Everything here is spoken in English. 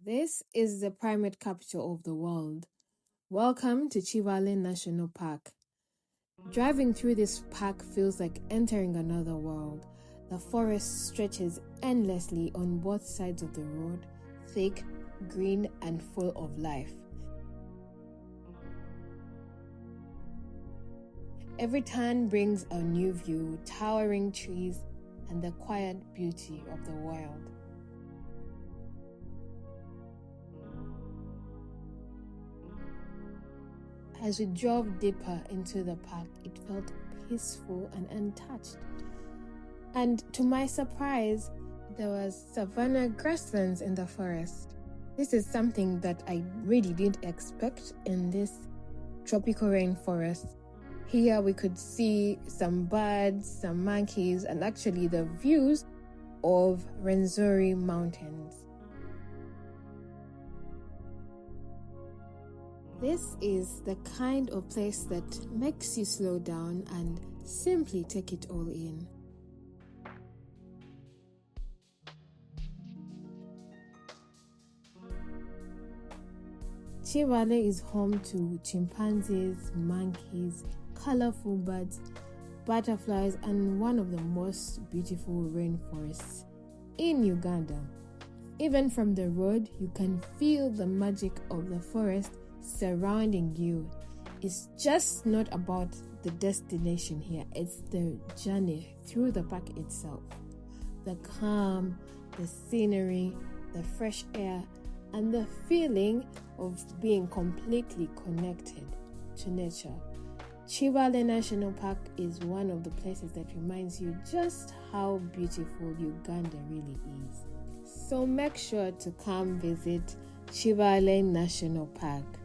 This is the primate capital of the world. Welcome to Kibale National Park. Driving through this park feels like entering another world. The forest stretches endlessly on both sides of the road, thick, green, and full of life. Every turn brings a new view, towering trees, and the quiet beauty of the wild. As we drove deeper into the park, it felt peaceful and untouched. And to my surprise, there was savanna grasslands in the forest. This is something that I really didn't expect in this tropical rainforest. Here we could see some birds, some monkeys, and actually the views of Rwenzori Mountains. This is the kind of place that makes you slow down and simply take it all in. Kibale is home to chimpanzees, monkeys, colorful birds, butterflies, and one of the most beautiful rainforests in Uganda. Even from the road, you can feel the magic of the forest surrounding you. It's just not about the destination here, it's the journey through the park itself. The calm, the scenery, the fresh air, and the feeling of being completely connected to nature. Kibale National Park is one of the places that reminds you just how beautiful Uganda really is. So make sure to come visit Kibale National Park.